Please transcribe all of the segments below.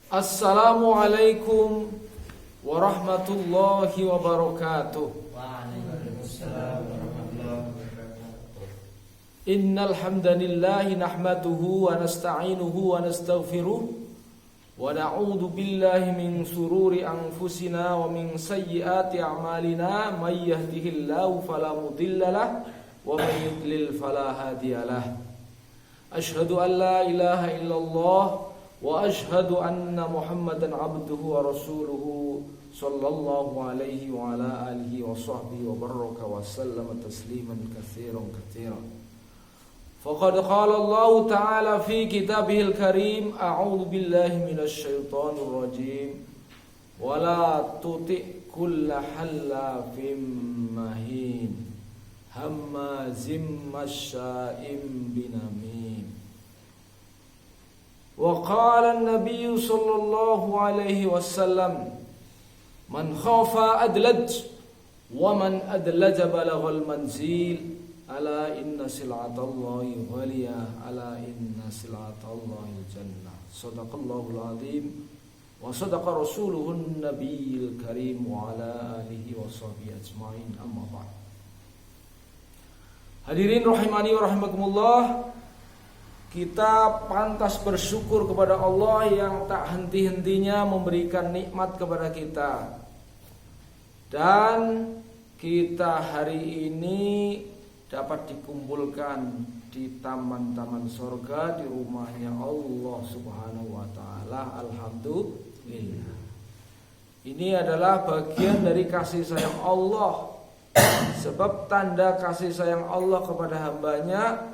Assalamualaikum warahmatullahi wabarakatuh. Waalaikumsalam warahmatullahi wabarakatuh. Innal hamdalillah nahmaduhu wa nasta'inuhu wa nastaghfiruh wa na'udzu billahi min shururi anfusina wa min sayyiati a'malina may yahdihillahu fala mudhillalah wa may yudlil fala hadiyalah. Asyhadu an la ilaha illallah wa asyhadu anna Muhammadan abduhu wa rasuluhu sallallahu alaihi wa ala alihi wa sahbihi wa baraka wa sallama tasliman katsiran katsiran. Faqad qala Allah ta'ala fi kitabihil karim, a'udzu billahi minasy syaithanir rajim, wa la tuti' kulla hallafim mahin hammazim masya'im binamim. Wa qala an-nabiy sallallahu alaihi wasallam, man khafa adlaj wa man adlaja balaghal manzil. Ala inna sil'atallahi ghaliyah, ala inna sil'atallahi jannah. Shadaqallahul azim wa sadaqa rasuluhun nabiyil karim wa ala alihi wa sahbihi ajmain, amma ba'd. Hadirin rahimani wa rahimakumullah, kita pantas bersyukur kepada Allah yang tak henti-hentinya memberikan nikmat kepada kita. Dan kita hari ini dapat dikumpulkan di taman-taman surga, di rumahnya Allah Subhanahu wa taala. Alhamdulillah. Ini adalah bagian dari kasih sayang Allah. Sebab tanda kasih sayang Allah kepada hambanya,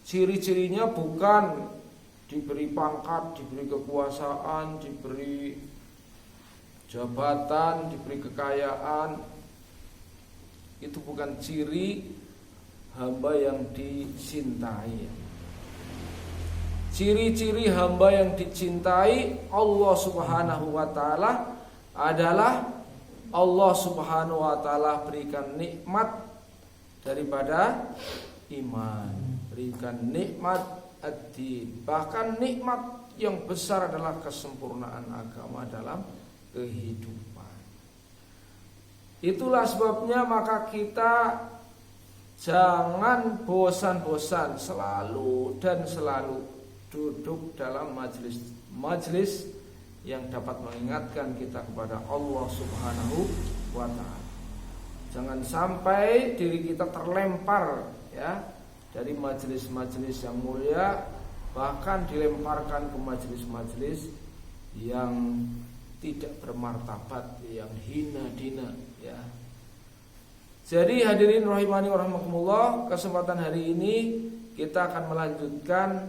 ciri-cirinya bukan diberi pangkat, diberi kekuasaan, diberi jabatan, diberi kekayaan. Itu bukan ciri hamba yang dicintai. Ciri-ciri hamba yang dicintai Allah Subhanahu wa taala adalah Allah Subhanahu wa taala berikan nikmat daripada iman, berikan nikmat ad-din. Bahkan nikmat yang besar adalah kesempurnaan agama dalam kehidupan. Itulah sebabnya maka kita jangan bosan-bosan selalu dan selalu duduk dalam majelis yang dapat mengingatkan kita kepada Allah Subhanahu wa taala. Jangan sampai diri kita terlempar ya dari majelis-majelis yang mulia, bahkan dilemparkan ke majelis-majelis yang tidak bermartabat, yang hina-dina ya. Jadi hadirin rahimani wa rahmakumullah, kesempatan hari ini kita akan melanjutkan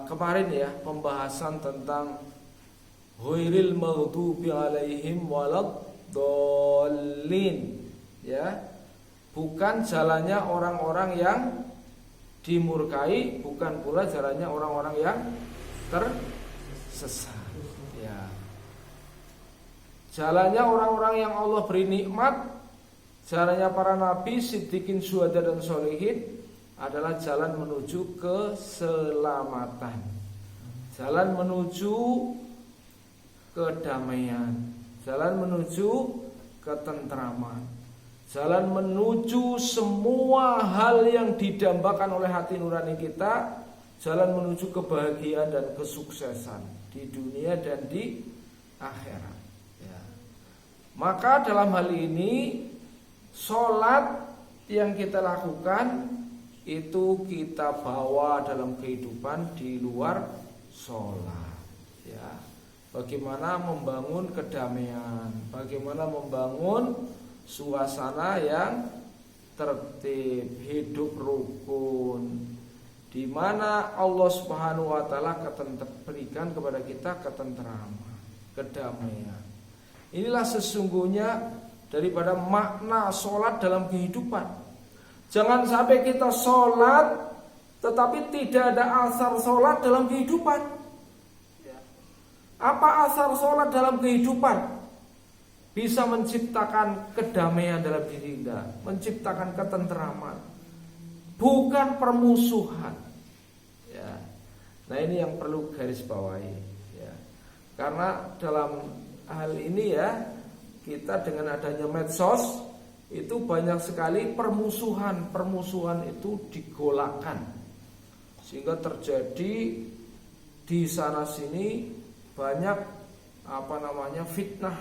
kemarin ya pembahasan tentang ghairil maghdubi alaihim waladdallin ya. Bukan jalannya orang-orang yang dimurkai, bukan pula jalannya orang-orang yang tersesat ya. Jalannya orang-orang yang Allah beri nikmat, jalannya para nabi, siddiqin, syuhada dan sholihin adalah jalan menuju keselamatan, jalan menuju kedamaian, jalan menuju ketentraman, jalan menuju semua hal yang didambakan oleh hati nurani kita, jalan menuju kebahagiaan dan kesuksesan di dunia dan di akhirat ya. Maka dalam hal ini sholat yang kita lakukan itu kita bawa dalam kehidupan di luar sholat ya. Bagaimana membangun kedamaian, bagaimana membangun suasana yang tertib, hidup rukun, di mana Allah Subhanahu wa taala berikan kepada kita ketentraman, kedamaian. Inilah sesungguhnya daripada makna sholat dalam kehidupan. Jangan sampai kita sholat tetapi tidak ada asar sholat dalam kehidupan. Apa asar sholat dalam kehidupan? Bisa menciptakan kedamaian dalam diri kita, menciptakan ketentraman, bukan permusuhan ya. Nah ini yang perlu garis bawahi ya. Karena dalam hal ini ya, kita dengan adanya medsos itu banyak sekali permusuhan itu digolakkan, sehingga terjadi di sana sini banyak fitnah,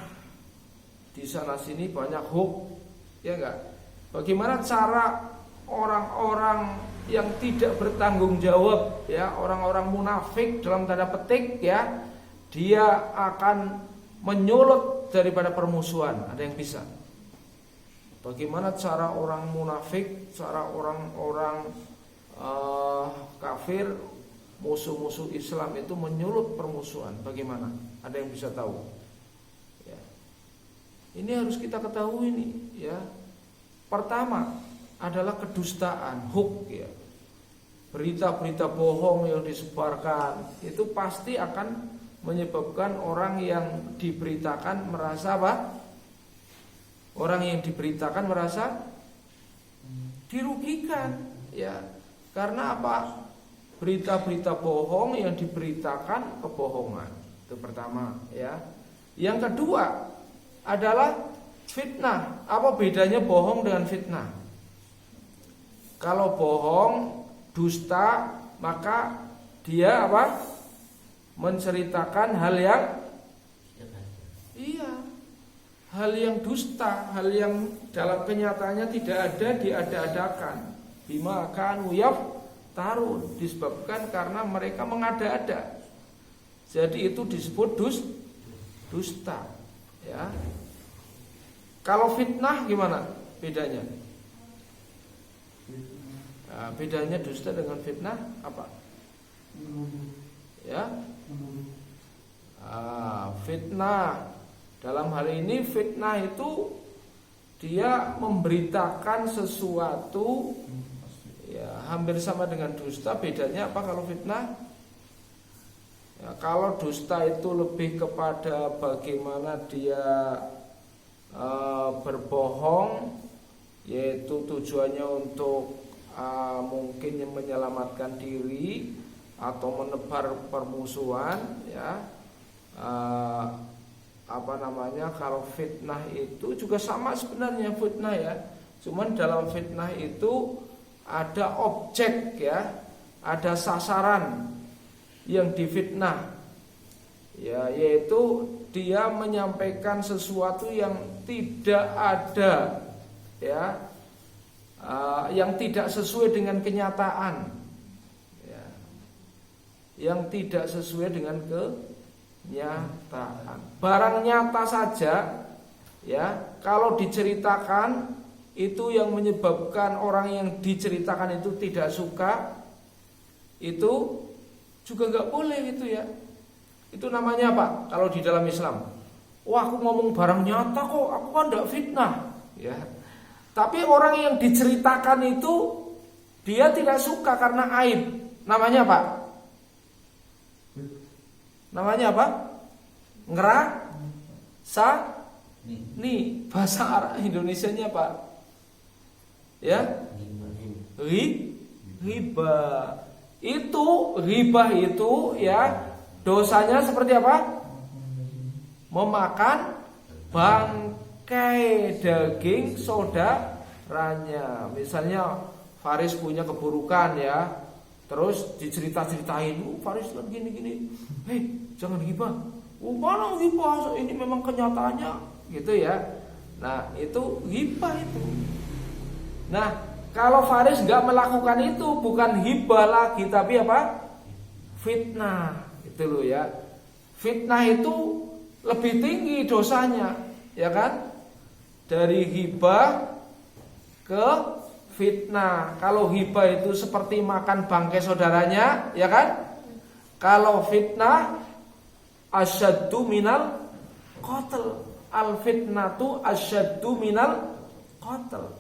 di sana sini banyak hoax, ya enggak? Bagaimana cara orang-orang yang tidak bertanggung jawab, ya, orang-orang munafik dalam tanda petik, ya, dia akan menyulut daripada permusuhan. Ada yang bisa? Bagaimana cara orang munafik, cara orang-orang kafir, musuh-musuh Islam itu menyulut permusuhan? Bagaimana? Ada yang bisa tahu? Ya. Ini harus kita ketahui nih, ya. Pertama adalah kedustaan, hoax, ya. Berita-berita bohong yang disebarkan itu pasti akan menyebabkan orang yang diberitakan merasa apa? Orang yang diberitakan merasa dirugikan, ya. Karena apa? Berita-berita bohong yang diberitakan kebohongan. Itu pertama, ya. Yang kedua adalah fitnah. Apa bedanya bohong dengan fitnah? Kalau bohong, dusta, maka dia apa? Menceritakan hal yang hal yang dusta, hal yang dalam kenyataannya tidak ada, diada-adakan. Bima kanu yaftarun, disebabkan karena mereka mengada-ada. Jadi itu disebut dusta, ya. Kalau fitnah gimana bedanya? Nah, bedanya dusta dengan fitnah apa? Ya, fitnah dalam hal ini, fitnah itu dia memberitakan sesuatu, ya, hampir sama dengan dusta. Bedanya apa kalau fitnah? Ya, kalau dusta itu lebih kepada bagaimana dia berbohong, yaitu tujuannya untuk mungkin menyelamatkan diri atau menebar permusuhan, ya. Kalau fitnah itu juga sama sebenarnya fitnah, ya. Cuman dalam fitnah itu ada objek, ya, ada sasaran yang difitnah, ya, yaitu dia menyampaikan sesuatu yang tidak ada, ya, yang tidak sesuai dengan kenyataan, ya, yang tidak sesuai dengan kenyataan. Barang nyata saja, ya, kalau diceritakan itu yang menyebabkan orang yang diceritakan itu tidak suka, itu juga nggak boleh, gitu, ya. Itu namanya apa? Kalau di dalam Islam, wah, aku ngomong barang nyata kok, aku kan nggak fitnah, ya. Tapi orang yang diceritakan itu dia tidak suka karena aib. Namanya apa? Namanya apa? Nih, bahasa Arab Indonesianya apa? Ya? Riba. Itu riba itu, ya, dosanya seperti apa? Memakan bangkai daging saudaranya. Misalnya Faris punya keburukan, ya, terus dicerita-ceritain, Faris kan gini-gini. Hei, jangan ghibah. Mana ghibah? Ini memang kenyataannya, gitu, ya. Nah, itu ghibah itu. Nah, kalau Faris nggak melakukan itu, bukan hibah lagi, tapi apa? Fitnah, itu loh, ya. Fitnah itu lebih tinggi dosanya, ya kan? Dari hibah ke fitnah. Kalau hibah itu seperti makan bangkai saudaranya, ya kan? Kalau fitnah asyaddu minal qatl. Al fitnatu asyaddu minal qatl.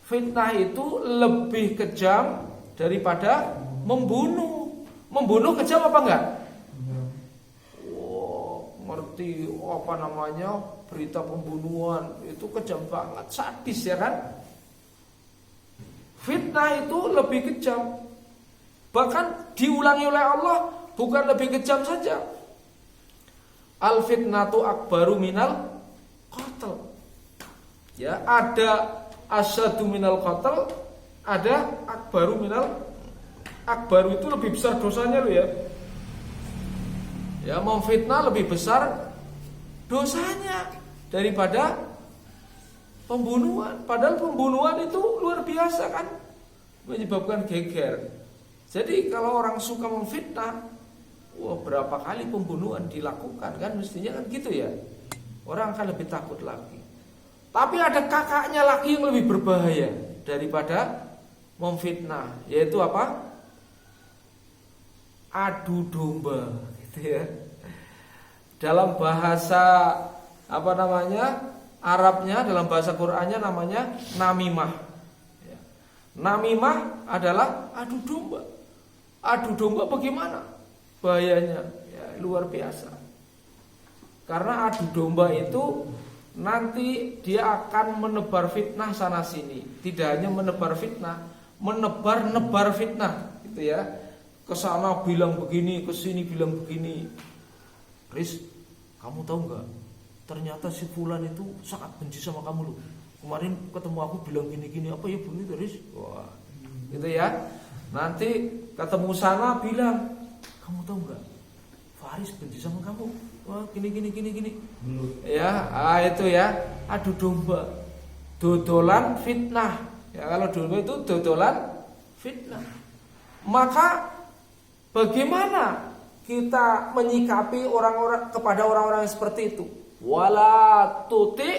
Fitnah itu lebih kejam daripada membunuh. Membunuh kejam apa enggak? Ngerti apa namanya, berita pembunuhan itu kejam banget, sadis, ya kan? Fitnah itu lebih kejam. Bahkan diulangi oleh Allah, bukan lebih kejam saja. Al fitnatu akbaru minal qatl. Ya, ada asyadu minal qatl, ada akbaru minal. Akbaru itu lebih besar dosanya lo ya. Ya, memfitnah lebih besar dosanya daripada pembunuhan. Padahal pembunuhan itu luar biasa kan, menyebabkan geger. Jadi kalau orang suka memfitnah, wah berapa kali pembunuhan dilakukan kan, mestinya kan gitu ya. Orang akan lebih takut lagi. Tapi ada kakaknya lagi yang lebih berbahaya daripada memfitnah, yaitu apa? Adu domba, gitu ya. Dalam bahasa apa namanya? Arabnya, dalam bahasa Qur'annya namanya namimah. Ya. Namimah adalah adu domba. Adu domba bagaimana? Bahayanya ya, luar biasa. Karena adu domba itu nanti dia akan menebar fitnah sana sini. Tidak hanya menebar fitnah, menebar fitnah, gitu ya. Kesana bilang begini, kesini bilang begini. Riz, kamu tahu nggak? Ternyata si Fulan itu sangat benci sama kamu loh. Kemarin ketemu aku bilang gini-gini, apa ya bunyi Riz? Wah, gitu ya. Nanti ketemu sana bilang, kamu tahu nggak? Faris benci sama kamu. Wah, gini. Ya, itu ya. Adu domba, dodolan fitnah. Ya, kalau domba itu dodolan fitnah. Maka bagaimana kita menyikapi kepada orang-orang yang seperti itu? Wala tuti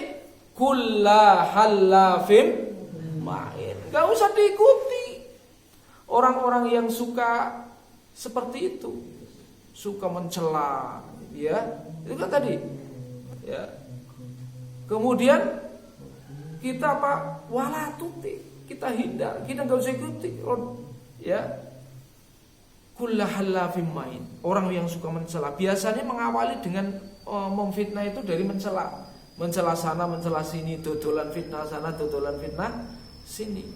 kulla halafin main. Gak usah diikuti orang-orang yang suka seperti itu, suka mencela, ya. Itu kan tadi. Ya. Kemudian kita apa? Wala tuti, kita hindar, kita gak usah ikuti. Ya. Kullahallafim main. Orang yang suka mencela biasanya mengawali dengan memfitnah itu dari mencela. Mencela sana, mencela sini, dodolan fitnah sana, dodolan fitnah sini.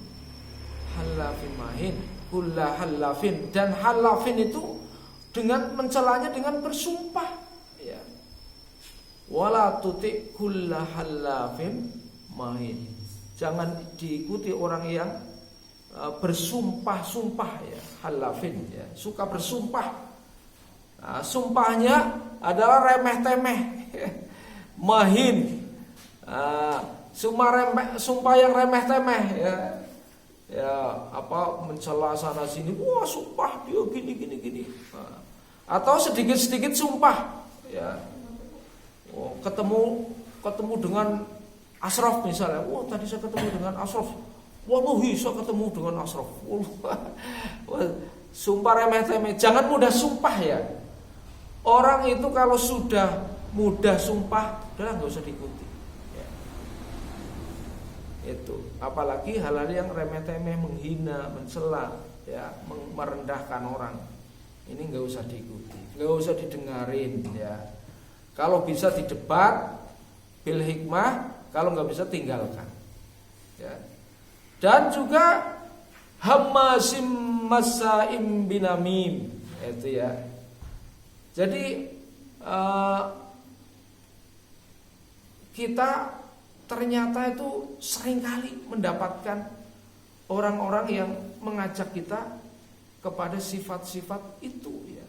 Hallafim main, kullahallafin. Dan hallafin itu dengan mencelanya dengan bersumpah, ya. Wala tuti kullahallafim main. Jangan diikuti orang yang bersumpah-sumpah, ya, halafin, ya, suka bersumpah. Nah, sumpahnya adalah remeh-temeh, mahin, sumpah yang remeh-temeh, ya, ya, apa mencela sana sini, wah sumpah dia gini. Atau sedikit-sedikit sumpah, ya, ketemu dengan Ashraf misalnya, wah tadi saya ketemu dengan Ashraf. Wallahi saya ketemu dengan Ashraf. Sumpah remeh-temeh. Jangan mudah sumpah ya. Orang itu kalau sudah mudah sumpah, udah nggak usah diikuti. Ya. Itu. Apalagi hal-hal yang remeh-temeh, menghina, mencela, ya, merendahkan orang. Ini nggak usah diikuti, nggak usah didengarin. Ya. Kalau bisa didebat, bil hikmah. Kalau nggak bisa tinggalkan. Ya. Dan juga hamasim masaim binamim, itu ya. Jadi kita ternyata itu seringkali mendapatkan orang-orang yang mengajak kita kepada sifat-sifat itu, ya.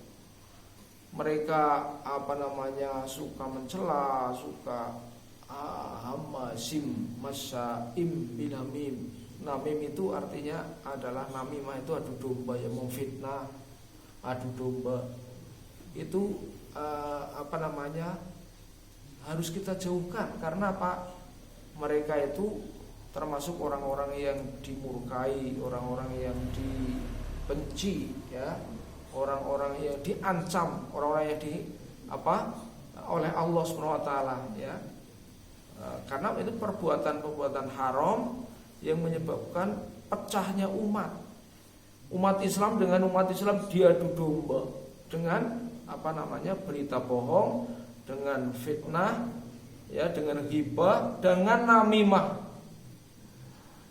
Mereka suka mencela, suka hamasim masaim binamim. Namim itu artinya adalah namimah itu adu domba, ya, memfitnah, adu domba. Itu harus kita jauhkan. Karena apa? Mereka itu termasuk orang-orang yang dimurkai, orang-orang yang dibenci, ya, orang-orang yang diancam, orang-orang yang oleh Allah SWT, ya. Karena itu perbuatan-perbuatan haram yang menyebabkan pecahnya umat Islam dengan umat Islam diadu domba dengan berita bohong, dengan fitnah, ya, dengan ghibah, dengan namimah.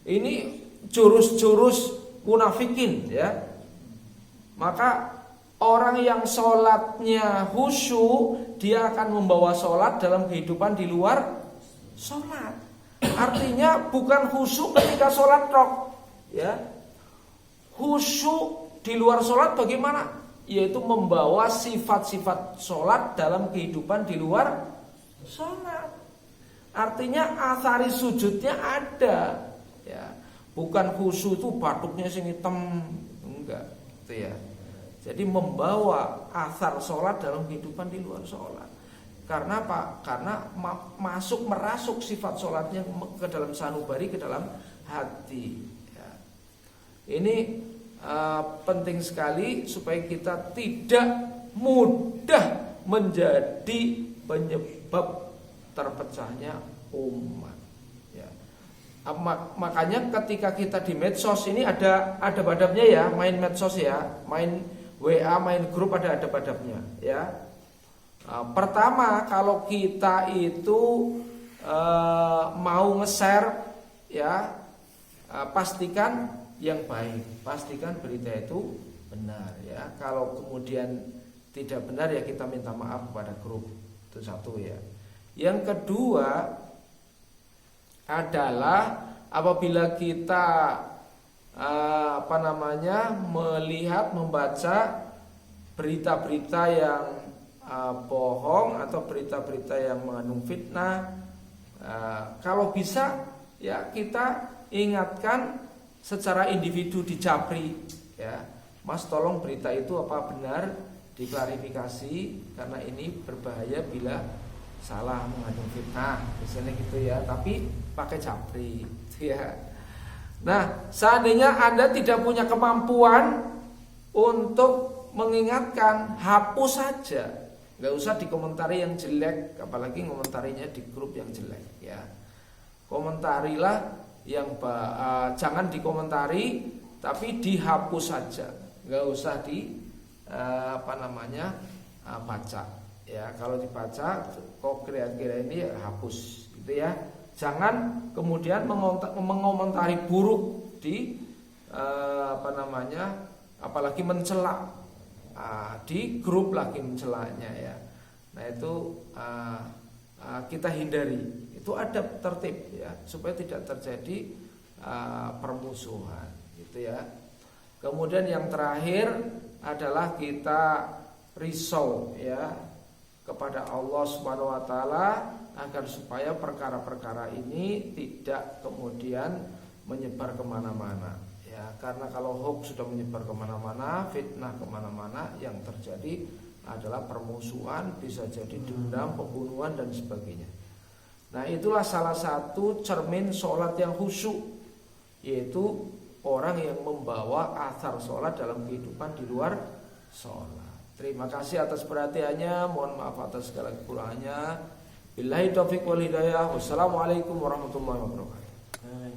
Ini jurus-jurus munafikin, ya. Maka Orang yang sholatnya khusyuk, dia akan membawa sholat dalam kehidupan di luar sholat. Artinya bukan khusyuk ketika sholat rok, ya. Khusyuk di luar sholat bagaimana? Yaitu membawa sifat-sifat sholat dalam kehidupan di luar sholat. Artinya athari sujudnya ada, ya. Bukan khusyuk itu batuknya sing hitam, enggak, gitu ya. Jadi membawa athar sholat dalam kehidupan di luar sholat. Karena apa? Karena merasuk sifat sholatnya ke dalam sanubari, ke dalam hati, ya. Ini penting sekali supaya kita tidak mudah menjadi penyebab terpecahnya umat, ya. Makanya ketika kita di medsos ini ada adab-adabnya ya, main medsos ya, main WA, main grup ada adab-adabnya, ya. Pertama, kalau kita itu mau nge-share, ya, pastikan yang baik, pastikan berita itu benar, ya. Kalau kemudian tidak benar, ya kita minta maaf kepada grup. Itu satu, ya. Yang kedua adalah apabila kita melihat, membaca berita-berita yang bohong atau berita-berita yang mengandung fitnah, kalau bisa ya kita ingatkan secara individu di Japri, ya. Mas, tolong berita itu apa benar, diklarifikasi karena ini berbahaya bila salah, mengandung fitnah, misalnya gitu ya. Tapi pakai Japri, ya. Nah, seandainya Anda tidak punya kemampuan untuk mengingatkan, hapus saja. Gak usah dikomentari yang jelek, apalagi komentarinya di grup yang jelek, ya. Komentarilah yang jangan dikomentari, tapi dihapus saja. Gak usah baca. Ya, kalau dibaca kok kira-kira ini, ya hapus, gitu ya. Jangan kemudian mengomentari buruk di apalagi mencela di grup lagi mencelanya, ya. Nah, itu kita hindari. Itu adab tertib, ya, supaya tidak terjadi permusuhan, gitu ya. Kemudian yang terakhir adalah kita risau, ya, kepada Allah Subhanahu wa taala agar supaya perkara-perkara ini tidak kemudian menyebar kemana-mana, ya. Karena kalau hoax sudah menyebar kemana-mana, fitnah kemana-mana, yang terjadi adalah permusuhan, bisa jadi dendam, pembunuhan dan sebagainya. Nah, itulah salah satu cermin sholat yang khusyuk, yaitu orang yang membawa athar sholat dalam kehidupan di luar sholat. Terima kasih atas perhatiannya. Mohon maaf atas segala kekurangannya. Billahi taufiq wal hidayah. Wassalamualaikum warahmatullahi wabarakatuh.